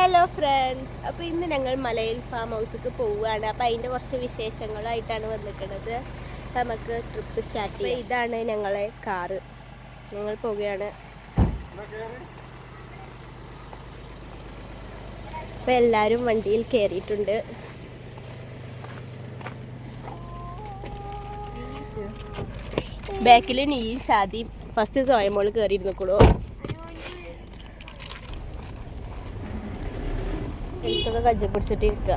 Hello friends, അപ്പോൾ ഇന്ന് ഞങ്ങൾ മലയിൽ ഫാം ഹൗസിലേക്ക് പോവുകയാണ്. അപ്പോൾ അതിൻ്റെ കുറച്ച് വിശേഷങ്ങളായിട്ടാണ് വന്നിട്ടുള്ളത്. നമുക്ക് ട്രിപ്പ് സ്റ്റാർട്ട് ചെയ്യാം. ഇതാണ് ഞങ്ങളെ കാറ്, ഞങ്ങൾ പോവുകയാണ്. അപ്പോൾ എല്ലാവരും വണ്ടിയിൽ കയറിയിട്ടുണ്ട്. ബാക്കിൽ നീ ഷാദി ഫസ്റ്റ് സ്വയമോൾ കയറിയിരുന്നോളൂ. ഒക്കെ കജ്ജ പിടിച്ചിട്ടിരിക്കുക.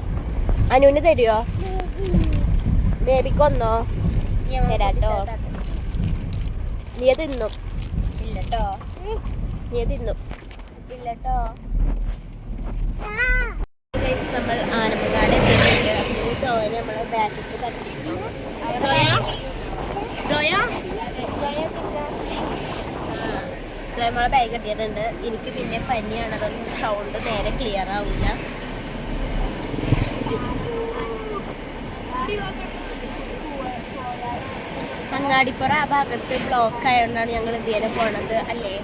അനുവിന് തരുമോ? ബേബിക്കൊന്നോ തരാട്ടോ. നീ തിന്നും ഇല്ലട്ടോ, നീ തിന്നും ഇല്ലട്ടോ. നമ്മൾ ആനമങ്ങാട് എത്തിയിട്ടുണ്ട്. സോയ നമ്മളെ ബാക്കിൽ തട്ടിയിട്ടു. സോയ സോയ നമ്മളെ ബാഗ് കെട്ടിയിട്ടുണ്ട്. എനിക്ക് പിന്നെ പനിയാണ്, അതൊന്നും സൗണ്ട് നേരെ ക്ലിയർ ആവില്ല. അങ്ങാടിപ്പുറ ആ ഭാഗത്ത് ബ്ലോക്ക് ആയതുകൊണ്ടാണ് ഞങ്ങൾ ഇതുവരെ പോണത് അല്ലേ.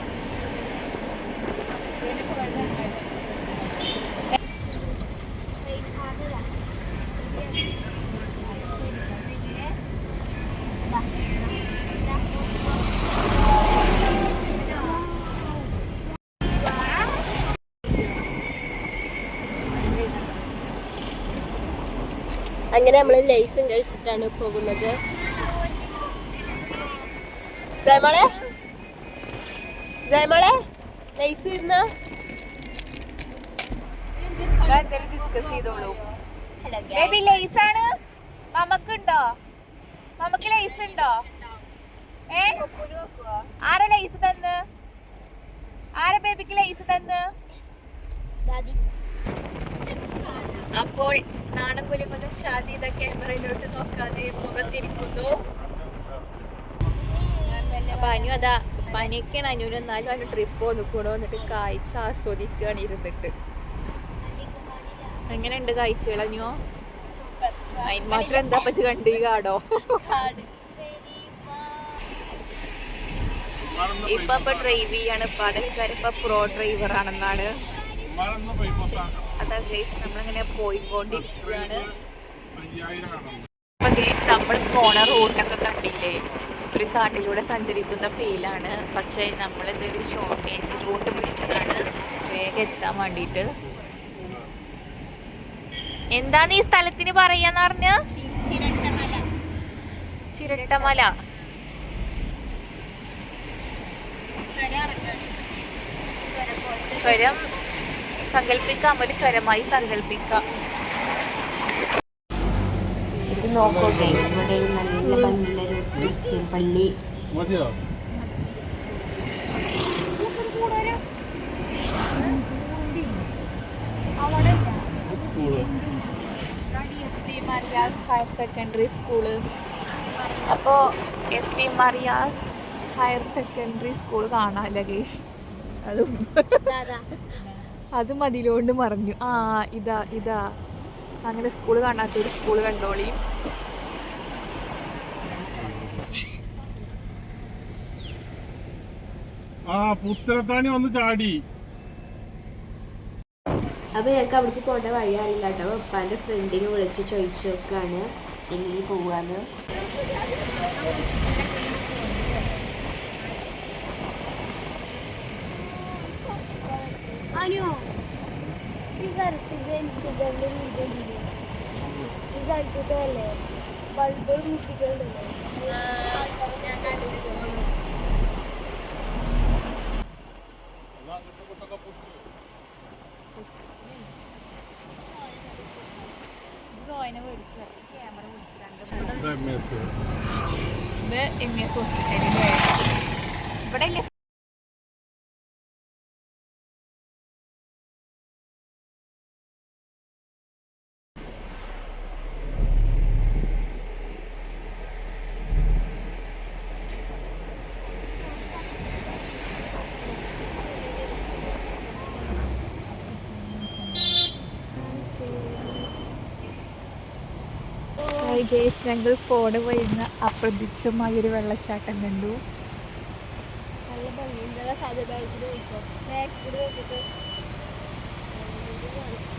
അങ്ങനെ നമ്മൾ ലൈസും കഴിച്ചിട്ടാണ് പോകുന്നത്. ജയമോളെ ജയമോളെ ലൈസ് ഇരുന്ന ഡിസ്കസ് ചെയ്തോളൂ. ബേബി ലൈസ് ആണ്. മമ്മക്കുണ്ടോ? മമ്മക്ക് ലൈസ് ഉണ്ടോ? ആരെ ലൈസ് തന്ന്? ആരെ ബേബിക്ക് ലൈസ് തന്ന്? അപ്പോൾ നാണം കുലിക്കുന്ന ഷാദീദ ക്യാമറയിലോട്ട് നോക്കാതെ മുഖത്തിരിക്കുന്നു. അപ്പൊ അനു അതാ പനിയൊക്കെയാണ് അനുവിന്. എന്നാലും അനു ട്രിപ്പ് നിൽക്കണോ എന്നിട്ട് കാഴ്ച ആസ്വദിക്കുകയാണ് ഇരുന്നിട്ട്. എങ്ങനെയുണ്ട് കാഴ്ചകൾ അനുവോ? അതിന് മാത്രം എന്താ പറ്റി കണ്ടു കാടോ? ഇപ്പൊ ഡ്രൈവ് ചെയ്യാണ്. പാടെ വിചാരം ഇപ്പൊ പ്രോ ഡ്രൈവർ ആണെന്നാണ്. അതാ ഗൈസ് നമ്മളിങ്ങനെ പോയിക്കൊണ്ടിരിക്കുകയാണ്. അപ്പൊ ഗൈസ് നമ്മൾ പോണ റൂട്ടൊക്കെ കണ്ടില്ലേ? ഒരു കാട്ടിലൂടെ സഞ്ചരിക്കുന്ന ഫീലാണ്. പക്ഷെ നമ്മളിതൊരു ഷോർട്ടേജ് റൂട്ട് പിടിച്ചതാണ് വേഗം എത്താൻ വേണ്ടിയിട്ട്. എന്താണ് ഈ സ്ഥലത്തിന് പറയാന്ന് പറഞ്ഞ? ചിരട്ടമല. സ്വരം സങ്കല്പിക്കാം, ഒരു സ്വരമായി സങ്കല്പിക്കാം. ഇത് നോക്കൂ ഗൈസ്, ഇവിടെ ഒരു നല്ല ഭംഗിയുള്ളൊരു ക്രിസ്ത്യൻ പള്ളി. Higher secondary school. അപ്പോൾ SP മറിയാസ് ഹയർ സെക്കൻഡറി സ്കൂൾ കാണാമല്ലോ ഗൈസ്. അത് മതിലോണ്ട് മറഞ്ഞു. ഇതാ ഇതാ അങ്ങനെ സ്കൂൾ കാണാത്തൊരു സ്കൂൾ കണ്ടോളി. പുത്രത്താണി വന്ന് ചാടി. അപ്പൊ ഞങ്ങൾക്ക് അവിടേക്ക് പോകേണ്ട വഴി അറിയില്ല കേട്ടോ. ഉപ്പാന്റെ ഫ്രണ്ടിനെ വിളിച്ച് ചോദിച്ചു നോക്കാണ് എങ്ങനെ പോവാന്ന്. ഇവിടെ ഞങ്ങൾ പോണ വരുന്ന അപ്രതീക്ഷിതമായൊരു വെള്ളച്ചാട്ടം കണ്ടു. നല്ല ഭംഗി.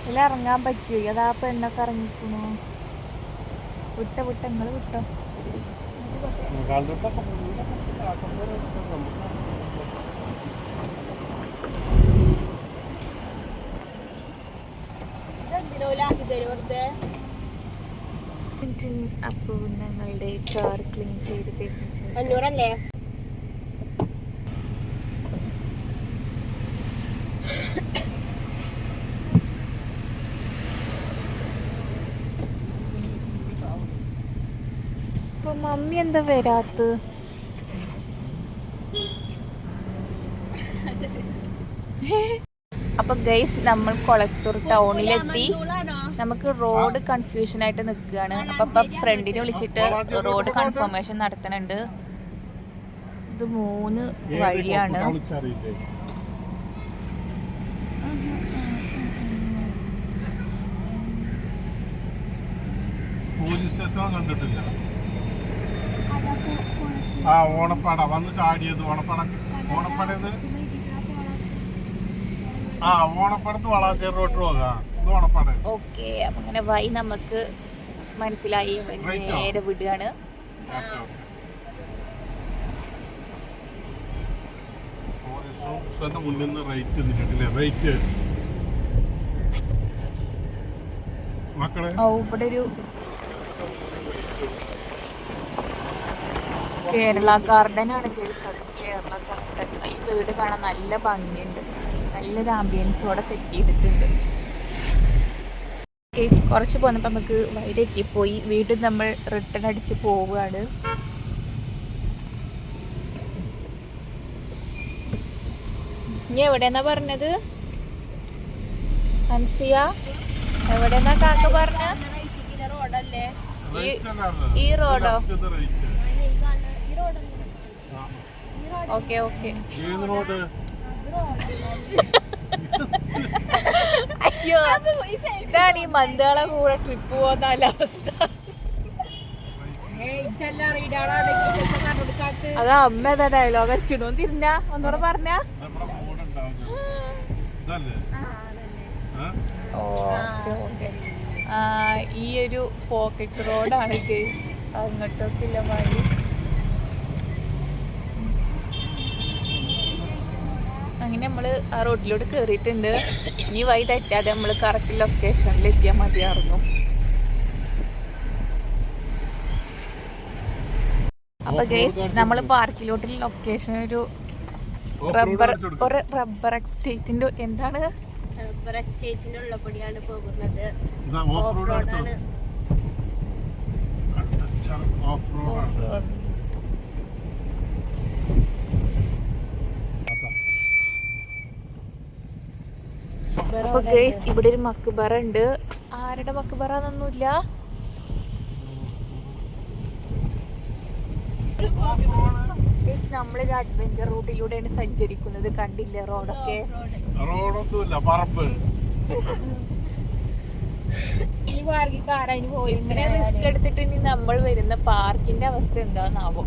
ഇതിൽ ഇറങ്ങാൻ പറ്റുമോ? അതാ പെണ്ണൊക്കെ ഇറങ്ങിക്കണു. വിട്ടോ നിങ്ങൾ വിട്ടോ. അപ്പോൾ ഞങ്ങളുടെ കാർ ക്ലീൻ ചെയ്ത് തരുന്നു. 500 അപ്പൊ മമ്മി എന്താ വരാത്ത? അപ്പൊ ഗൈസ് നമ്മൾ കൊളത്തൂർ ടൗണിലെത്തി. നമുക്ക് റോഡ് കൺഫ്യൂഷൻ ആയിട്ട് നിൽക്കുകയാണ്. അപ്പൊ ഫ്രണ്ടിനെ വിളിച്ചിട്ട് റോഡ് കൺഫർമേഷൻ നടത്തുന്നുണ്ട്. ഇത് 3 വഴിയാണ്. പോലീസ് സ്റ്റേഷൻ കണ്ടിട്ടില്ല. ആ ഓണപ്പാട വന്ന് ചാടിയത് ഓണപ്പാടത് ആ ഓണപ്പാടത്ത് വളാഞ്ചേരി റോഡ് പോകാം. ഇത് ഓണപ്പാട. ഓക്കെ, അപ്പൊ അങ്ങനെ വഴി നമുക്ക് മനസ്സിലായി. നേരെ വിടുകയാണ്. മുന്നിൽ നിന്ന് റൈറ്റ് തിരിട്ടില്ലേ? റൈറ്റ് മക്കളെ ഇവിടെ ഒരു കേരള ഗാർഡൻ ആണ് കേസത്. കേരള ഗാർഡൻ. ഈ വീട് കാണാൻ നല്ല ഭംഗിയുണ്ട്. നല്ലൊരു ആംബിയൻസോടെ സെറ്റ് ചെയ്തിട്ടുണ്ട്. കേസ് കുറച്ച് പോന്നപ്പോൾ നമുക്ക് വഴി തെറ്റിപ്പോയി. വീണ്ടും നമ്മൾ റിട്ടേൺ അടിച്ച് പോവുകയാണ്. ഇനി എവിടെന്നാ പറഞ്ഞത് അൻസിയ? എവിടെന്നാ കാക്ക പറഞ്ഞ? ഈ റോഡോ? Okay okay. അയ്യോ, ഇതാണ് ഈ മന്ദാളെ കൂടെ ട്രിപ്പ് പോകുന്ന അവസ്ഥ. അതാ അമ്മ ഏതാ ഡയലോഗ് അടിച്ചിടോ? തിരിഞ്ഞ ഒന്നുകൂടെ പറഞ്ഞ. Okay okay. ഈ ഒരു പോക്കറ്റ് റോഡാണ് കേസ്. അങ്ങോട്ടൊക്കെ വഴി. അങ്ങനെ നമ്മൾ ആ റോഡിലൂടെ കയറിയിട്ടുണ്ട്. ഇനി വഴി തെറ്റാതെ നമ്മൾ കറക്റ്റ് ലൊക്കേഷനിൽ എത്തിയാൽ മതിയായിരുന്നു. അപ്പൊ ഗൈസ് നമ്മൾ പാർക്കിലോട്ട് ലൊക്കേഷൻ ഒരു റബ്ബർ എസ്റ്റേറ്റിന്റെ എന്താണ് റബ്ബർ എസ്റ്റേറ്റിന്റെ ഉള്ള കൂടിയാണ് പോകുന്നത്. അപ്പൊ ഗൈസ് ഇവിടെ ഒരു മക്ബറ ഉണ്ട്. ആരുടെ മക്ബറ എന്നൊന്നുമില്ല. നമ്മളൊരു അഡ്വഞ്ചർ റൂട്ടിലൂടെയാണ് സഞ്ചരിക്കുന്നത്. കണ്ടില്ലേ റോഡൊക്കെ? റോഡൊന്നുമില്ല, പറമ്പ്. ഇത്രയും റിസ്ക് എടുത്തിട്ട് ഇനി നമ്മൾ വരുന്ന പാർക്കിന്റെ അവസ്ഥ എന്താന്നാവോ?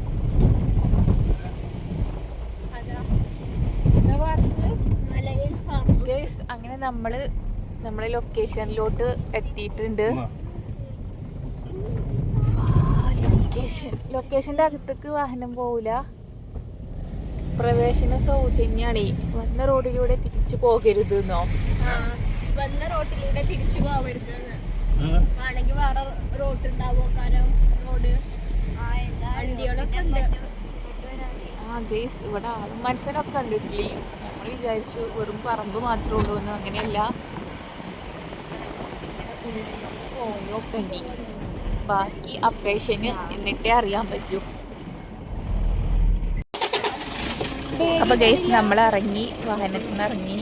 അങ്ങനെ നമ്മളെ ലൊക്കേഷനിലോട്ട് എത്തിയിട്ടുണ്ട്. ലൊക്കേഷന്റെ അകത്തേക്ക് വാഹനം പോവില്ല. പ്രവേശന സൗജന്യാണ്. വന്ന റോഡിലൂടെ തിരിച്ചു പോകരുത് എന്നോ? വന്ന റോഡിലൂടെ തിരിച്ചു പോകരുത്. ആണെങ്കിൽ വേറെ റോഡ് ഉണ്ടാവോ? റോഡ് വണ്ടികളൊക്കെ ഉണ്ട്. ആ ഗൈസ്, ഇവിടെ ആളും മനസ്സിനൊക്കെ കണ്ടിട്ടില്ലേ? നമ്മൾ വിചാരിച്ചു വെറും പറമ്പ് മാത്രമേ ഉള്ളൂ എന്ന്. അങ്ങനെയല്ല. പോയോ കണ്ടി ബാക്കി അപ്ഡേഷന് എന്നിട്ടേ അറിയാൻ പറ്റൂ. അപ്പൊ ഗൈസ് നമ്മൾ ഇറങ്ങി, വാഹനത്തിൽ നിന്ന് ഇറങ്ങി.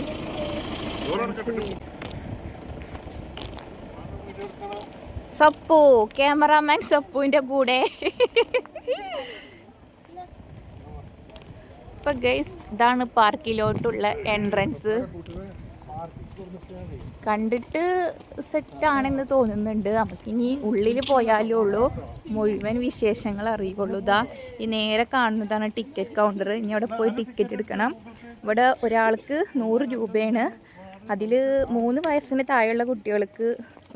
സപ്പു, ക്യാമറാമാൻ സപ്പുവിന്റെ കൂടെ. ഇപ്പൊ ഗൈസ് ഇതാണ് പാർക്കിലോട്ടുള്ള എൻട്രൻസ്. കണ്ടിട്ട് സെറ്റാണെന്ന് തോന്നുന്നുണ്ട്. നമുക്കിനി ഉള്ളിൽ പോയാലേ ഉള്ളൂ മുഴുവൻ വിശേഷങ്ങൾ അറിയുള്ളൂ. ഇതാ ഈ നേരെ കാണുന്നതാണ് ടിക്കറ്റ് കൗണ്ടർ. ഇനി അവിടെ പോയി ടിക്കറ്റ് എടുക്കണം. ഇവിടെ ഒരാൾക്ക് 100 രൂപയാണ്. അതിൽ 3 വയസ്സിന് താഴെയുള്ള കുട്ടികൾക്ക്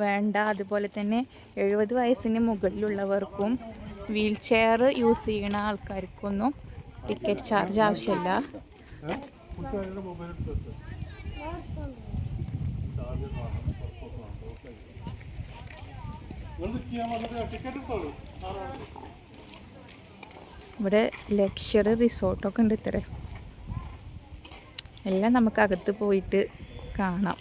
വേണ്ട, അതുപോലെ തന്നെ 70 വയസ്സിന് മുകളിലുള്ളവർക്കും വീൽ ചെയർ യൂസ് ചെയ്യുന്ന ആൾക്കാർക്കൊന്നും ടിക്കറ്റ് ചാർജ് ആവശ്യമില്ല. ഇവിടെ ലക്ഷറി റിസോർട്ടൊക്കെ ഉണ്ട് ഇത്ര. എല്ലാം നമുക്ക് അകത്ത് പോയിട്ട് കാണാം.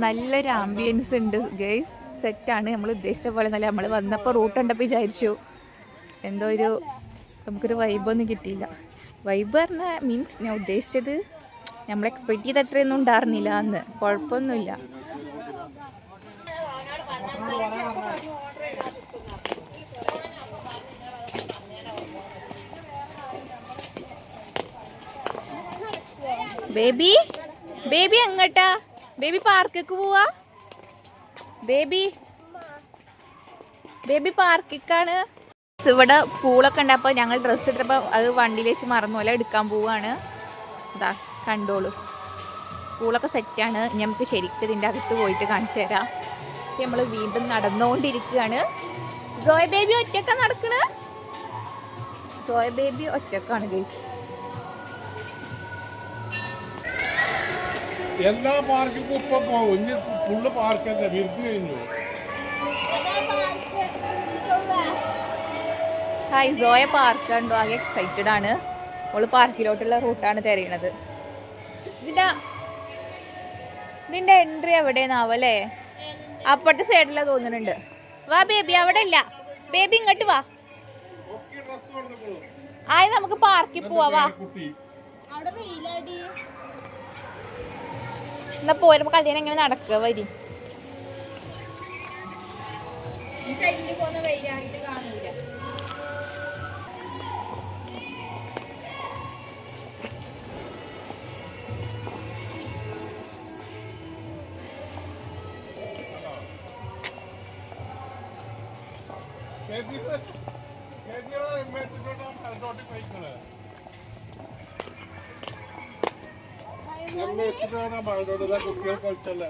നല്ലൊരു ആംബിയൻസ് ഉണ്ട് ഗൈസ്, സെറ്റാണ്. നമ്മൾ ഉദ്ദേശിച്ച പോലെ നല്ല. നമ്മൾ വന്നപ്പോൾ റൂട്ട് കണ്ടപ്പോൾ വിചാരിച്ചു എന്തോ ഒരു നമുക്കൊരു വൈബൊന്നും കിട്ടിയില്ല. വൈബ് പറഞ്ഞാൽ മീൻസ് ഞാൻ ഉദ്ദേശിച്ചത് നമ്മൾ എക്സ്പെക്ട് ചെയ്ത് അത്രയൊന്നും ഉണ്ടായിരുന്നില്ല അന്ന്. കുഴപ്പമൊന്നുമില്ല. ബേബി ബേബി എങ്ങട്ടാ? ബേബി പാർക്കിക്ക് പോവാ? ബേബി ബേബി പാർക്കിക്കാണ്. ഇവിടെ പൂളൊക്കെ ഉണ്ട്. അപ്പോൾ ഞങ്ങൾ ഡ്രസ്സ് എടുത്തപ്പോൾ അത് വണ്ടിയിൽ വെച്ച് മറന്നു പോലെ എടുക്കാൻ പോവാണ്. ഇതാ കണ്ടോളൂ, പൂളൊക്കെ സെറ്റാണ്. ഇനി നമുക്ക് ശരിക്കും ഇതിൻ്റെ അകത്ത് പോയിട്ട് കാണിച്ചു തരാം. നമ്മൾ വീണ്ടും നടന്നുകൊണ്ടിരിക്കുകയാണ്. സോയ ബേബി ഒറ്റക്ക നടക്കണ്. സോയ ബേബി ഒറ്റക്കാണ് ഗൈസ്. എല്ലാ പാർക്കും ഇപ്പൊ പോകും. ഇനി ഫുള്ള് പാർക്കല്ലേ വിരുദ്ധ കഴിഞ്ഞു. ഹായ്, സോയ പാർക്ക് കണ്ടു. ആകെ എക്സൈറ്റഡ് ആണ്. അവള് പാർക്കിലോട്ടുള്ള റൂട്ടാണ് തിരയണത്. ഇതിന്റെ എൻട്രി എവിടെയെന്നാവല്ലേ? അപ്പുറത്തെ സൈഡിലാ തോന്നുന്നുണ്ട്. വാ ബേബി, അവിടെ ഇല്ല. ബേബി ഇങ്ങോട്ട് വാ. ആയി നമുക്ക് പാർക്കിൽ പോവാ. വാ എന്നാ പോരുമ്പോ കല്യാണം എങ്ങനെ നടക്കുക? വരി. ഈ ടൈമിൽ പോകുന്ന വെയിലായിട്ട് കാണൂല. കുട്ടികൾ കളിച്ചല്ലേ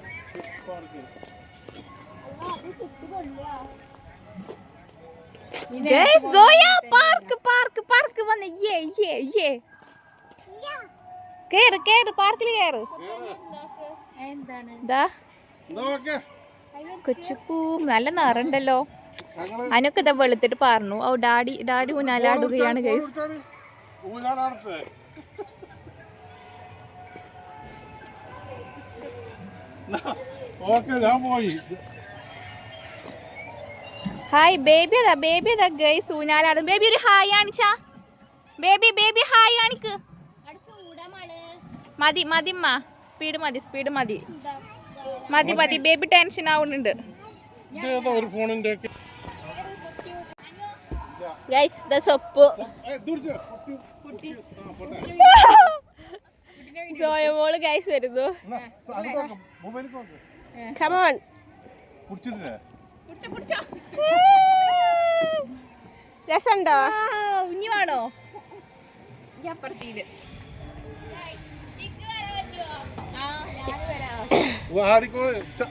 പാർക്ക്. പാർക്ക് വന്ന് കേറ് കേറ്, പാർക്കിൽ കേറ്. കൊച്ചുപൂ നല്ല നിറണ്ടല്ലോ. അതിനൊക്കെ ഇതാ വെളുത്തിട്ട് പറഞ്ഞു. ഓ ഡാഡി ഊഞ്ഞാലാടുകയാണ് ഗൈസ്. ഹായ് ബേബി അതാ ഗൈസ് ഊഞ്ഞാലാടും. ബേബി ഒരു ഹായ് കാണിച്ചാ. ബേബി ഹായ് കാണിക്ക്. മതിമ്മ, സ്പീഡ് മതി. ബേബി ടെൻഷൻ ആവുന്നുണ്ട്. ഗൈസ് ദ സൊപ്പ്. സോയമോള് ഗൈസ് വരുന്നു. കമോൺ. രസമുണ്ടോ? ഉഞ്ഞി വേണോ?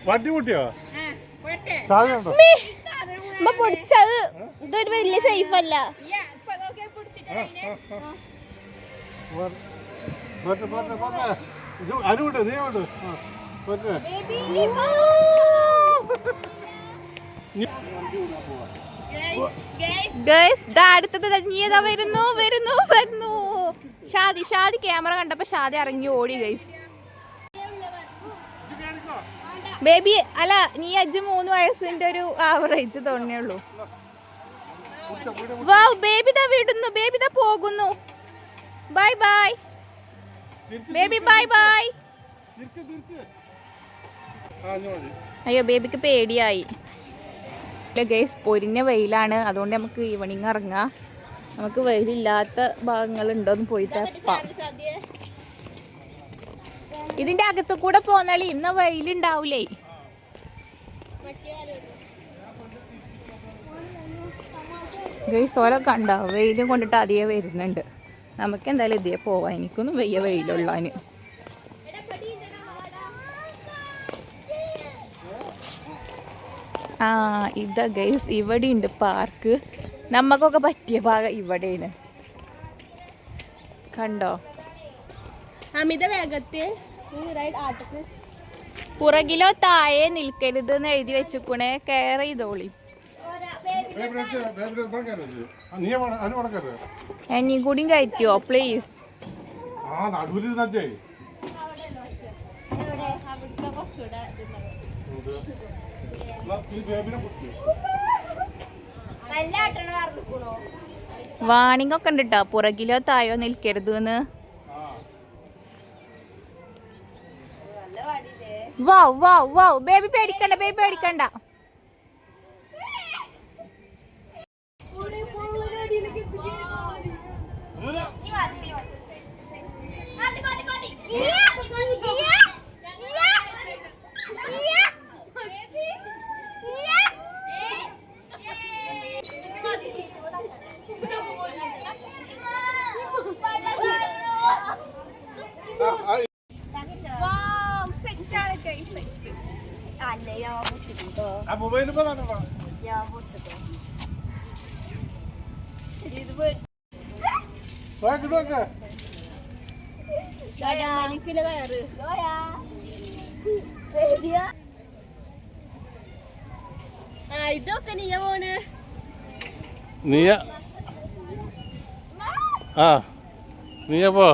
വണ്ടി കൂട്ടിയോ? പൊടിച്ചത് ഇതൊരു വലിയ സേഫ് അല്ല. അനുണ്ട് നീ ഉണ്ട്. അടുത്തത് വരുന്നു. ഷാദി ക്യാമറ കണ്ടപ്പോ ഷാദി ഇറങ്ങി ഓടി ഗൈസ്. ബേബി അല്ല, നീ 3 വയസ്സിന്റെ ഒരു ആവറേജ് തോന്നിയുള്ളൂ. വാവ്, ബേബി ദാ വിടുന്നു. ബേബി ദാ പോകുന്നു. Bye baby, bye. അയ്യോ, ബേബിക്ക് പേടിയായി. ഗൈസ് പൊരിഞ്ഞ വെയിലാണ്, അതുകൊണ്ട് നമുക്ക് ഈവനിങ് ഇറങ്ങാം. നമുക്ക് വെയിലില്ലാത്ത ഭാഗങ്ങളുണ്ടോന്ന് പോയിട്ട് ഇതിന്റെ അകത്തു കൂടെ പോന്നാളി ഇന്ന വെയിലുണ്ടാവൂലേ. ഗൈസോല കണ്ടോ വെയിലും കൊണ്ടിട്ട് അധികം വരുന്നുണ്ട്. നമുക്ക് എന്തായാലും ഇതേ പോവാം. എനിക്കൊന്നും വയ്യ വെയിലുള്ളാന്. ആ ഇതാ ഗൈസ് ഇവിടെ ഉണ്ട് പാർക്ക്. നമുക്കൊക്കെ പറ്റിയ ഭാഗം ഇവിടെയാണ്. കണ്ടോ അമിത വേഗത്തിൽ പുറകിലോ താഴെ നിൽക്കരുത് എന്ന് എഴുതി വെച്ചുകൂടെ. കെയർ ചെയ്തോളി. എന്നെയും കൂടിയും കയറ്റുമോ പ്ലീസ്? വാണിംഗ് ഒക്കെ ഉണ്ട് കേട്ടോ, പുറകിലോ താഴോ നിൽക്കരുത് എന്ന്. വൗ വൗ വൗ ബേബി പേടിക്കണ്ട, ബേബി പേടിക്കണ്ട. ഇതൊക്കെ നീയ പോണ്. നീയ ആ നീയ പോ.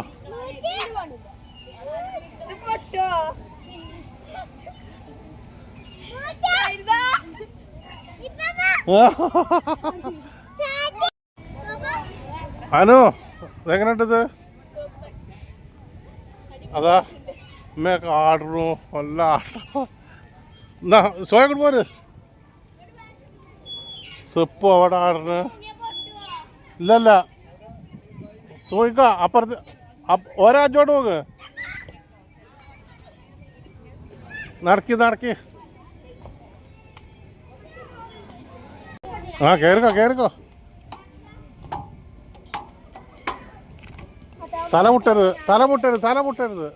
അനു എങ്ങനെയുണ്ടത്? അതാ അമ്മയൊക്കെ ആടണു, നല്ല ആട്ടം. എന്നാ സോയക്കൂടെ പോര്. സെപ്പു അവിടെ ആടണ്. ഇല്ലല്ല ചോദിക്ക അപ്പുറത്ത് ഒരാഴ്ചോട്ട് പോക്ക്. നടക്കി നടക്കി. ആ കേറിക്കോ കേറിക്കോ. തല മുട്ടരുത്, തല മുട്ടരുത്, തല മുട്ടരുത്.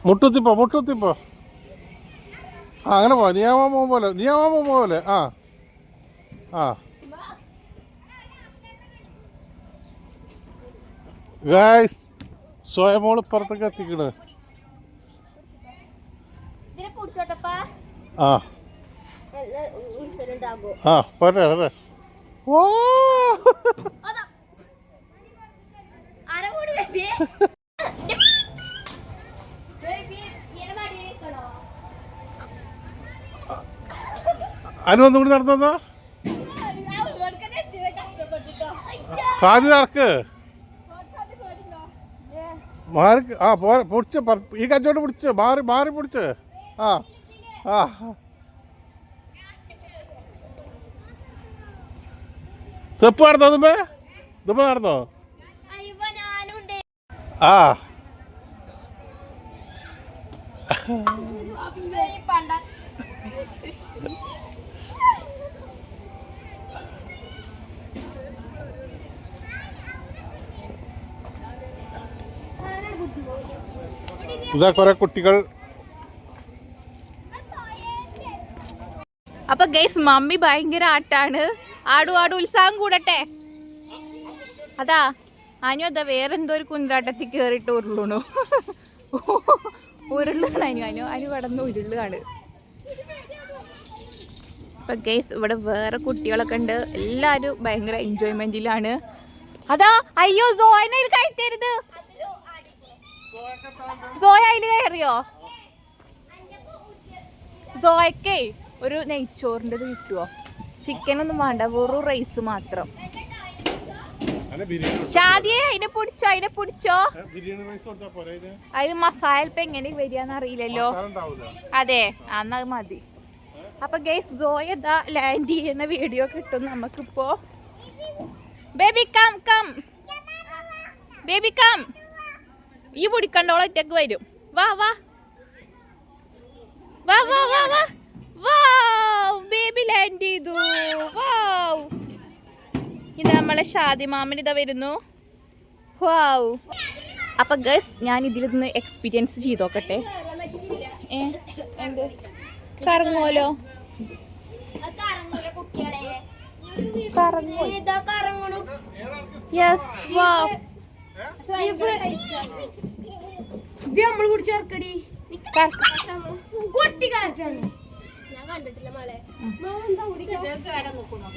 മുട്ടുത്തിപ്പോ മുട്ടുത്തിപ്പോ. ആ അങ്ങനെ പോ. നിയാമാമോ പോലെ, നിയാമാമോ പോലെ. ആ ആ ഗൈസ് സ്വയമോള് ഇപ്പുറത്തേക്ക് എത്തിക്കണ്. ആ ആ പോട്ടെ പോട്ടെ. ഓ അനു ഒന്നും കൂടി നടന്നോ. സാധ്യത നടക്ക് മാറി. ആ പോരെ പിടിച്ച് ഈ കച്ചവടം പിടിച്ച് മാറി മാറി പിടിച്ച്. ആ ആ സെപ്പ് നടന്നോ? അതുമ്പേ ഇതുമ്പോ നടന്നോ? ആ ഇതാ കുറെ കുട്ടികൾ. അപ്പൊ ഗൈസ് മമ്മി ഭയങ്കര ആട്ടാണ്. ആടു ആടു ഉത്സാഹം കൂടട്ടെ. അതാ അനു അതാ വേറെന്തോ ഒരു കുന്താട്ടത്തിൽ കേറിയിട്ട് ഉരുളണു. ഉരുളാണ് അനു അനു അനു കടന്ന് ഉരുളാണ്. അപ്പൊ ഗൈസ് ഇവിടെ വേറെ കുട്ടികളൊക്കെ ഉണ്ട്. എല്ലാരും ഭയങ്കര എൻജോയ്മെന്റിലാണ്. അതാ അയ്യോ സോയനെ കയറ്റരുത്. സോയ അതിൽ കയറിയോ? സോയക്കേ ഒരു നെയ്ച്ചോറിൻ്റെത് കിട്ടുമോ? ചിക്കനൊന്നും വേണ്ട, വെറും റൈസ് മാത്രം. ഷാദിയെ അതിനെ പിടിച്ചോ, അതിനെ പിടിച്ചോ. അതിന് മസാല ഇപ്പൊ എങ്ങനെ വരികയെന്ന് അറിയില്ലല്ലോ. അതെ എന്നാ അത് മതി. അപ്പൊ ഗൈസ് സോയ ദാ ലാൻഡ് ചെയ്യുന്ന വീഡിയോ കിട്ടും നമുക്കിപ്പോ. Baby come come, baby come. ഈ പിടിക്കണ്ടോളം ഒറ്റക്ക് വരും. വാ വാ വാ വാ വാ വാ. വാവ്, ബേബി ലാൻഡ് ചെയ്തു. വാവ്, ഇത് നമ്മളെ ഷാദി മാമൻ ഇതാ വരുന്നു. വാവ്. അപ്പൊ ഗൈസ് ഞാൻ ഇതിലൊന്ന് എക്സ്പീരിയൻസ് ചെയ്തോക്കട്ടെ. എന്ത് കറങ്ങുമല്ലോ, യെസ്. വാവ്,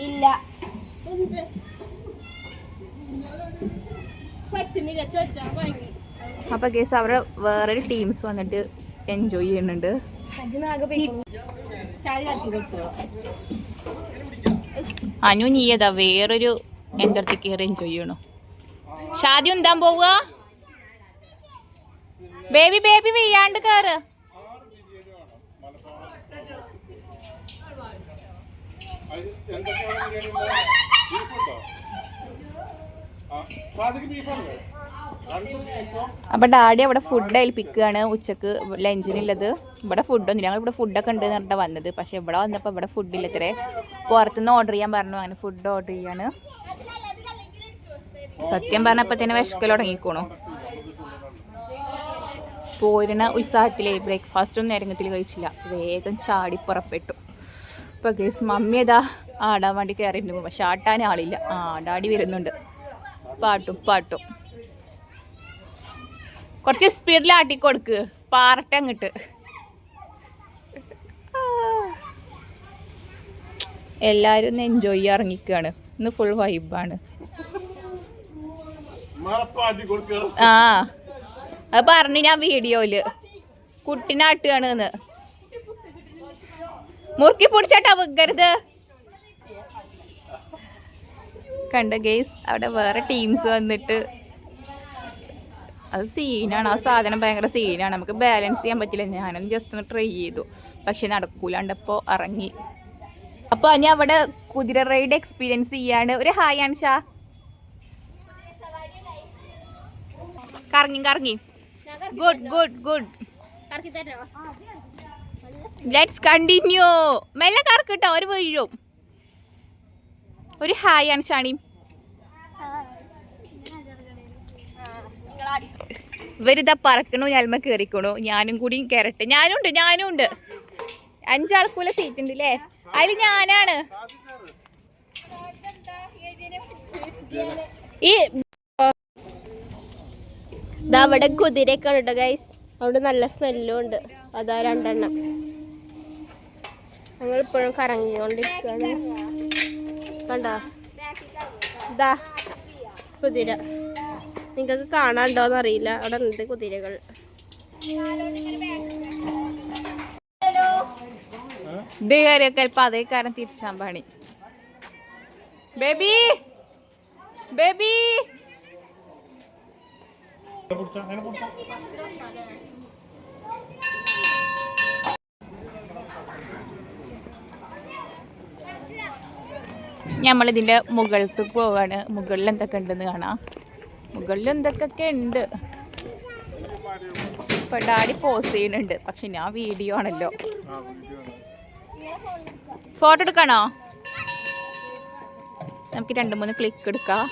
ഇല്ല അപ്പൊ ഗൈസ് അവിടെ വേറൊരു ടീംസ് വന്നിട്ട് എൻജോയ് ചെയ്യുന്നുണ്ട്. അനു നീ ഏതാ വേറൊരു എന്തരത്തിൽ കയറി എൻജോയ് ചെയ്യണോ? ഷാദി എന്താൻ പോവുക? ബേബി ബേബി വീഴാണ്ട് കയറ്. അപ്പൊ ഡാഡി അവിടെ ഫുഡ് ഏൽപ്പിക്കുകയാണ് ഉച്ചക്ക് ലഞ്ചിനുള്ളത്. ഇവിടെ ഫുഡൊന്നുമില്ല, ഞങ്ങൾ ഇവിടെ ഫുഡൊക്കെ ഉണ്ട് എന്ന് പറഞ്ഞിട്ട് വന്നത്. പക്ഷെ ഇവിടെ വന്നപ്പോൾ ഇവിടെ ഫുഡില്ല. ഇത്രേ പുറത്തുനിന്ന് ഓർഡർ ചെയ്യാൻ പറഞ്ഞു. അങ്ങനെ ഫുഡ് ഓർഡർ ചെയ്യാണ്. സത്യം പറഞ്ഞപ്പോൾ തന്നെ വിശക്കൽ തുടങ്ങിക്കോണു. പോരുന്ന ഉത്സാഹത്തിലേ ബ്രേക്ക്ഫാസ്റ്റ് ഒന്നും നേരത്തിൽ കഴിച്ചില്ല, വേഗം ചാടി പുറപ്പെട്ടു. ഇപ്പൊ ഗേസ് മമ്മി ഏതാ ആടാൻ വേണ്ടി കയറിയിരുന്നു. പക്ഷെ ആട്ടാൻ ആളില്ല. ഡാഡി വരുന്നുണ്ട്. പാട്ടും പാട്ടും കുറച്ച് സ്പീഡിൽ ആട്ടിക്കൊടുക്ക്, പാറട്ടെ അങ്ങോട്ട്. എല്ലാരും ഒന്ന് എൻജോയ് ചെയ്യാൻ ഇറങ്ങിക്കാണ്. ഇന്ന് ഫുൾ വൈബാണ്. അത് പറഞ്ഞു ഞാൻ വീഡിയോയില്. കുട്ടിനാട്ടുകയാണ് എന്ന്. മുറുക്കി പിടിച്ചാട്ടാ വെക്കരുത്. കണ്ട ഗെയ്സ് അവിടെ വേറെ ടീംസ് വന്നിട്ട് അത് സീനാണ്. ആ സാധനം ഭയങ്കര സീനാണ്. നമുക്ക് ബാലൻസ് ചെയ്യാൻ പറ്റില്ല. ഞാനൊന്ന് ജസ്റ്റ് ഒന്ന് ട്രൈ ചെയ്തു, പക്ഷെ നടക്കൂലാണ്ടപ്പോൾ ഇറങ്ങി. അപ്പോൾ ഞാൻ അവിടെ കുതിര റൈഡ് എക്സ്പീരിയൻസ് ചെയ്യാണ്. ഒരു ഹായ് ആൻഷാ. കറങ്ങി കറങ്ങി. Good good good. Let's continue. മെല്ലെ കറക്കിട്ടോ, ഒരു വീഴും. ഒരു ഹായ് ആൻഷാണി. ഇവരിതാ പറക്കണു, ഞാൽമ കയറിക്കണു. ഞാനും കൂടി കയറട്ടെ. ഞാനും ഉണ്ട്. 5 ആൾക്കുള്ള സീറ്റ് ഉണ്ട് അല്ലേ? അതിൽ ഞാനാണ്. ഈ അവിടെ കുതിരയൊക്കെ ഉണ്ട് ഗൈസ്. അവിടെ നല്ല സ്മെല്ലും ഉണ്ട്. അതാ 2 എണ്ണം. ഞങ്ങളിപ്പോഴും കറങ്ങിക്കൊണ്ടിരിക്കുകയാണ്. കണ്ടോ ഇതാ കുതിര. നിങ്ങൾക്ക് കാണാണ്ടോന്ന് അറിയില്ല, അവിടെ ഉണ്ട് കുതിരകൾ. ഇത് കയറിയൊക്കെ ചിലപ്പോൾ അതേ കാരണം തിരിച്ചാൻ പണി. ബേബി ബേബി നമ്മളിതിൻ്റെ മുകളിലേക്ക് പോവാണ്. മുകളിൽ എന്തൊക്കെ ഉണ്ടെന്ന് കാണാം. മുകളിൽ എന്തൊക്കെ ഉണ്ട്. ഇപ്പൊ ഡാഡി പോസ് ചെയ്യുന്നുണ്ട്, പക്ഷെ ഞാൻ വീഡിയോ ആണല്ലോ. ഫോട്ടോ എടുക്കണോ? നമുക്ക് 2-3 ക്ലിക്ക് എടുക്കാം.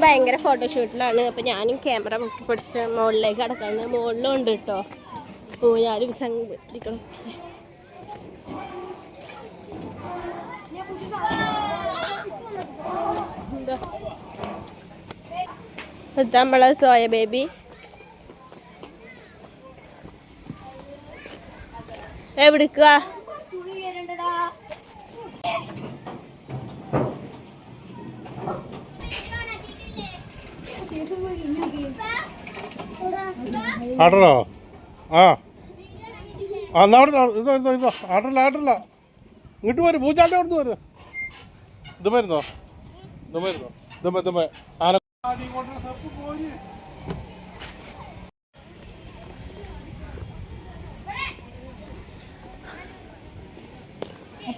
ഭയങ്കര ഫോട്ടോഷൂട്ടിലാണ്. അപ്പം ഞാനും ക്യാമറ മുക്കി പിടിച്ച് മുകളിലേക്ക് കിടക്കാണ്. മുകളിലും ഉണ്ട് കേട്ടോ. ഞാനും സംഘടിക്കണം. ഇതാ നമ്മളെ സോയ ബേബി. എവിടേക്കാ? ആട്ടറോ? എന്നാ അവിടെ ഇതോ ആട്ടല്ല. ഇങ്ങോട്ട് വരും. പൂജാൻ്റെ അവിടുന്ന് വരും. ഇത് മരുന്നോ? ആന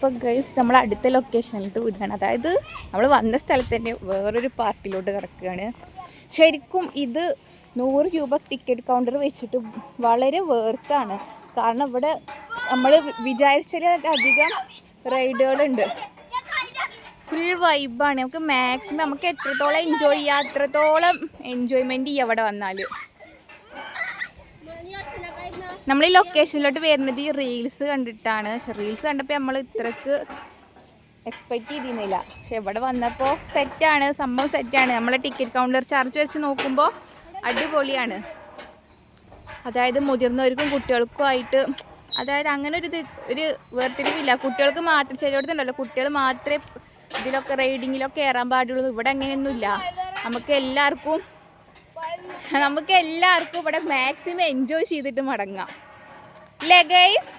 അപ്പോൾ ഗൈസ് നമ്മൾ അടുത്ത ലൊക്കേഷനിലോട്ട് വിടുകയാണ്. അതായത് നമ്മൾ വന്ന സ്ഥലത്ത് തന്നെ വേറൊരു പാർട്ടിലോട്ട് കിടക്കുകയാണ്. ശരിക്കും ഇത് 100 രൂപ ടിക്കറ്റ് കൗണ്ടർ വെച്ചിട്ട് വളരെ വേർത്താണ്. കാരണം ഇവിടെ നമ്മൾ വിചാരിച്ചതിലധികം റൈഡുകളുണ്ട്. ഫുൾ വൈബാണ്. നമുക്ക് മാക്സിമം നമുക്ക് എത്രത്തോളം എൻജോയ് ചെയ്യാം അത്രത്തോളം എൻജോയ്മെൻറ്റ് ചെയ്യാം ഇവിടെ വന്നാൽ. നമ്മൾ ഈ ലൊക്കേഷനിലോട്ട് വരുന്നത് ഈ റീൽസ് കണ്ടിട്ടാണ്. പക്ഷെ റീൽസ് കണ്ടപ്പോൾ നമ്മൾ ഇത്രക്ക് എക്സ്പെക്റ്റ് ചെയ്തിരുന്നില്ല. പക്ഷെ ഇവിടെ വന്നപ്പോൾ സെറ്റാണ്, സംഭവം സെറ്റാണ്. നമ്മളെ ടിക്കറ്റ് കൗണ്ടർ ചാർജ് വെച്ച് നോക്കുമ്പോൾ അടിപൊളിയാണ്. അതായത് മുതിർന്നവർക്കും കുട്ടികൾക്കും ആയിട്ട്, അതായത് അങ്ങനെ ഒരു വേർതിരിവില്ല. കുട്ടികൾക്ക് മാത്രം ചിലയിടത്തുണ്ടല്ലോ കുട്ടികൾ മാത്രമേ ഇതിലൊക്കെ റൈഡിങ്ങിലൊക്കെ കയറാൻ പാടുള്ളൂ. ഇവിടെ അങ്ങനെയൊന്നുമില്ല. നമുക്ക് എല്ലാവർക്കും ഇവിടെ മാക്സിമം എൻജോയ് ചെയ്തിട്ട് മടങ്ങാം. അല്ലേ ഗൈസ്?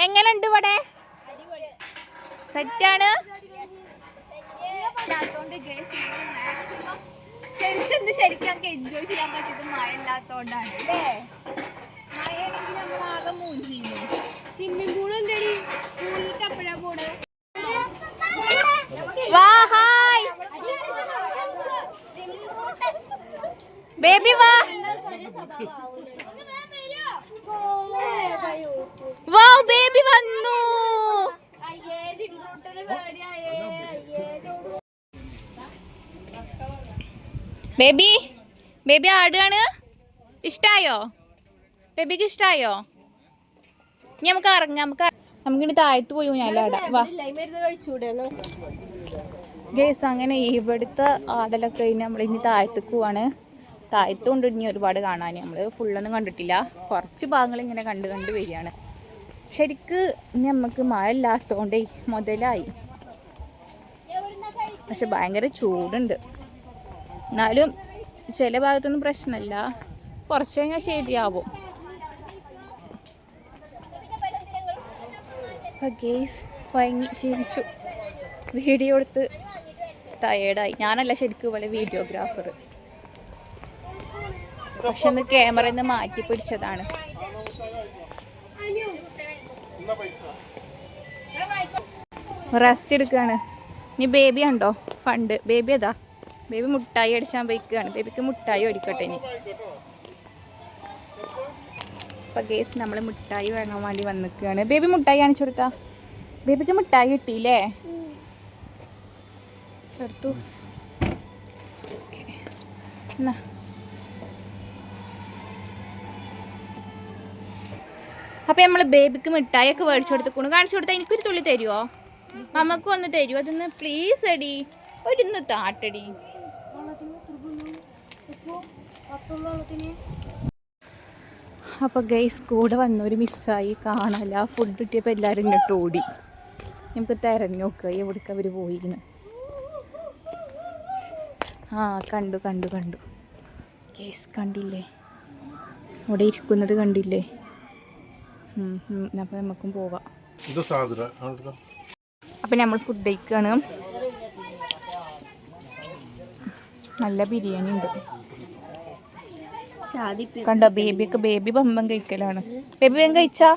എങ്ങനെയുണ്ട് ഇവിടെ? സെറ്റാണ്. ശരിക്കും നമുക്ക് എൻജോയ് ചെയ്യാൻ പറ്റിയത് മഴ ഇല്ലാത്തോണ്ടാണ് അല്ലേ? മഴയാണെങ്കിൽ നമ്മൾ ആകെ മൂന്നില്ലേ. സ്വിമ്മിംഗ് പൂൾ ഉണ്ടടി, പൂളിലേക്ക് എപ്പോഴാ പോണ്? വാ ഹായ് ബേബി വാ. വാ ബേബി വന്നു. ബേബി ആടുകയാണ്. ഇഷ്ടായോ? ബേബിക്ക് ഇഷ്ടായോ? ഇനി നമുക്ക് ഇറങ്ങാം. നമുക്കിനി താഴത്ത് പോയി ഞാലാടാം. വാ ഗേസ്. അങ്ങനെ ഇവിടുത്തെ ആടലൊക്കെ കഴിഞ്ഞ് നമ്മളിനി താഴത്തേക്ക് പോവാണ്. താഴത്ത് കൊണ്ട് ഇനി ഒരുപാട് കാണാൻ. നമ്മൾ ഫുള്ളൊന്നും കണ്ടിട്ടില്ല, കുറച്ച് ഭാഗങ്ങൾ ഇങ്ങനെ കണ്ട് വരികയാണ്. ശരിക്ക് ഇനി നമുക്ക് മഴ ഇല്ലാത്തതുകൊണ്ടേ മുതലായി. പക്ഷെ ഭയങ്കര ചൂടുണ്ട്. എന്നാലും ചില ഭാഗത്തൊന്നും പ്രശ്നമില്ല, കുറച്ച് കഴിഞ്ഞാൽ ശരിയാവും. അപ്പം ഗേസ് ഭയങ്കര ക്ഷീണിച്ചു. വീഡിയോ എടുത്ത് ടയേർഡായി. ഞാനല്ല ശരിക്കും പോലെ വീഡിയോഗ്രാഫർ. പക്ഷെ ഒന്ന് ക്യാമറയിൽ നിന്ന് മാറ്റി പിടിച്ചതാണ്. റെസ്റ്റ് എടുക്കുകയാണ്. ഇനി ബേബി ഉണ്ടോ ഫണ്ട്? ബേബി അതാ, ബേബി മുട്ടായി അടിച്ചാൻ പോയിക്കുകയാണ്. ബേബിക്ക് മുട്ടായി അടിക്കട്ടെ ഇനി. അപ്പം ഗേസ് നമ്മൾ മുട്ടായി വാങ്ങാൻ വേണ്ടി വന്നിക്കുകയാണ്. ബേബി മുട്ടായി കാണിച്ചു കൊടുത്താ? ബേബിക്ക് മുട്ടായി കിട്ടിയില്ലേ? എടുത്തു. എന്നാ അപ്പം നമ്മൾ ബേബിക്ക് മിഠായി ഒക്കെ മേടിച്ചു കൊടുത്തേക്കണു. കാണിച്ചു കൊടുത്താൽ എനിക്കൊരു തുള്ളി തരുമോ? നമുക്കും ഒന്ന് തരുമോ? അതൊന്ന് പ്ലീസ് അടി, ഒരിന്ന് താട്ടടി. അപ്പോൾ ഗൈസ് കൂടെ വന്നൊരു മിസ്സായി, കാണാല്ല. ഫുഡ് കിട്ടിയപ്പോൾ എല്ലാവരും ഇങ്ങോട്ട് ഓടി. നമുക്ക് തിരഞ്ഞു നോക്കുക എവിടേക്ക് അവർ പോയിരുന്നു. ആ കണ്ടു ഗൈസ്, കണ്ടില്ലേ? അവിടെ ഇരിക്കുന്നത് കണ്ടില്ലേ? അപ്പം നമുക്കും പോവാം. അപ്പം നമ്മൾ ഫുഡ് കഴിക്കുകയാണ്. നല്ല ബിരിയാണി ഉണ്ട് കണ്ടോ? ബേബി ബമ്പം കഴിക്കലാണ്. ബേബി വേഗം കഴിച്ചാ?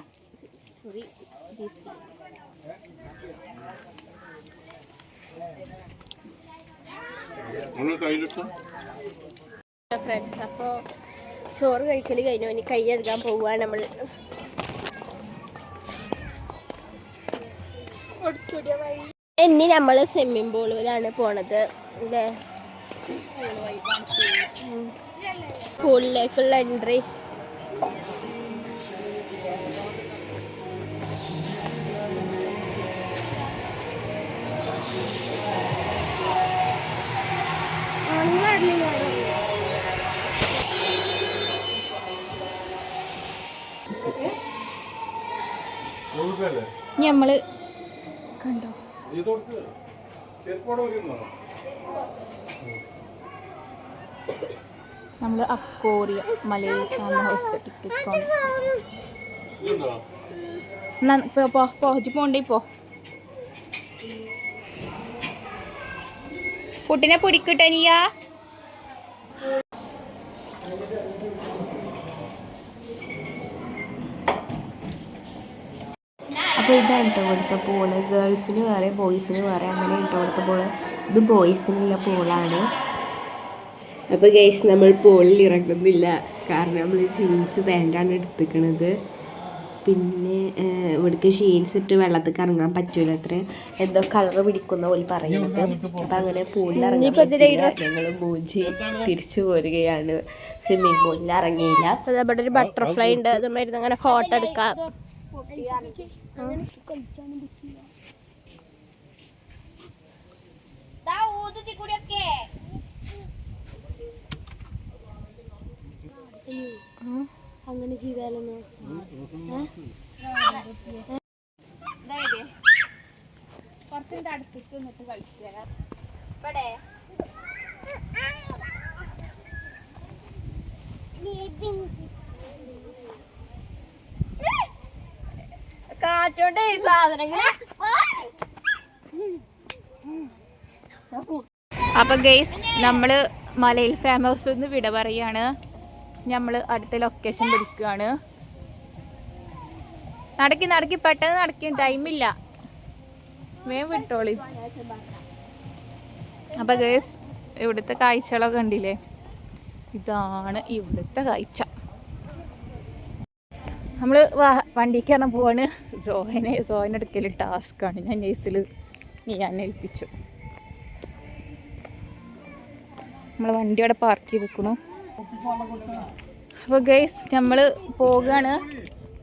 ഫ്രണ്ട്സ്, അപ്പോൾ ചോറ് കഴിക്കൽ കഴിഞ്ഞു. ഇനി കൈ കഴുകാൻ പോവുകയാണ് നമ്മൾ. ഇനി നമ്മൾ സ്വിമ്മിംഗ് പൂളിലാണ് പോണത് അല്ലേ? പൂളിലേക്കുള്ള എൻട്രി. നമ്മള് കണ്ടോ നമ്മൾ അക്കോറിയ മലയിൽ ഫാം ഹൗസ് ടിക്കറ്റ് പോണ്ടേ? പോ കുട്ടിനെ പിടിക്കട്ടെ നീയാ. അപ്പോൾ ഇതാണ് കേട്ടോ ഇവിടുത്തെ പൂള്. ഗേൾസിന് വേറെ ബോയ്സിന് വേറെ അങ്ങനെ കേട്ടോ ഇവിടുത്തെ പൂള്. ഇത് ബോയ്സിനുള്ള പൂളാണ്. അപ്പോൾ ഗൈസ് നമ്മൾ പൂളിൽ ഇറങ്ങുന്നില്ല, കാരണം നമ്മൾ ജീൻസ് പാൻറ്റാണ് എടുത്തിരിക്കണത്. പിന്നെ ഇവിടേക്ക് ഷീൻസ് ഇട്ട് വെള്ളത്തിൽ ഇറങ്ങാൻ പറ്റൂല, അത്ര എന്തോ കളറ് പിടിക്കുന്ന പോലെ പറയുന്നത്. അപ്പം അങ്ങനെ പൂളിൽ ഇറങ്ങാൻ പറ്റില്ല. ഞങ്ങൾ മൂഞ്ചി തിരിച്ചു പോരുകയാണ്. സ്വിമ്മിങ് പൂളിൽ ഇറങ്ങിയില്ല. അപ്പോൾ അവിടെ ഒരു ബട്ടർഫ്ലൈ ഉണ്ട്, അതുമായിരുന്നു അങ്ങനെ ഫോട്ടോ എടുക്കാം. അങ്ങനെ ചെയ്താലൊന്ന് കുറച്ചിൻ്റെ അടുത്തേക്ക് നിന്നിട്ട് കളിച്ചു തരാം. കാറ്റോണ്ട് സാധനങ്ങൾ. അപ്പൊ ഗെയ്സ് നമ്മള് മലയിൽ ഫാം ഹൗസ് നിന്ന് വിട പറയാണ്. നമ്മൾ അടുത്ത ലൊക്കേഷൻ പിടിക്കുകയാണ്. നടക്കി പെട്ടെന്ന് നടക്കി, ടൈമില്ല, വേഗം വിട്ടോളി. അപ്പൊ ഗെയ്സ് ഇവിടുത്തെ കാഴ്ചകളൊക്കെ കണ്ടില്ലേ, ഇതാണ് ഇവിടുത്തെ കാഴ്ച. നമ്മൾ വണ്ടിക്ക് പറഞ്ഞ പോവാണ്. സോഹനെടുക്കൽ ടാസ്ക്കാണ്. ഞാൻ നേഴ്സിൽ ഞാൻ ഏൽപ്പിച്ചു. നമ്മൾ വണ്ടി അവിടെ പാർക്ക് ചെയ്ത് വെക്കണു. അപ്പോൾ ഗൈസ് നമ്മൾ പോവുകയാണ്,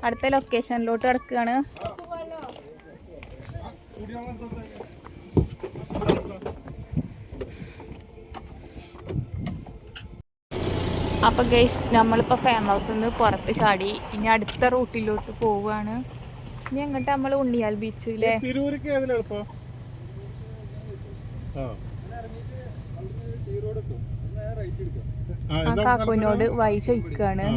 അടുത്ത ലൊക്കേഷനിലോട്ട് കിടക്കുകയാണ്. അപ്പോൾ ഗൈസ് നമ്മളിപ്പോൾ ഫാം ഹൗസിൽ നിന്ന് പുറത്ത് ചാടി ഇനി അടുത്ത റൂട്ടിലോട്ട് പോവുകയാണ്. ഇനി അങ്ങോട്ട് നമ്മൾ ഉണ്ണിയാൽ ബീച്ചിലെ ആ കാക്കുവിനോട് വഴി ചോദിക്കുകയാണ്.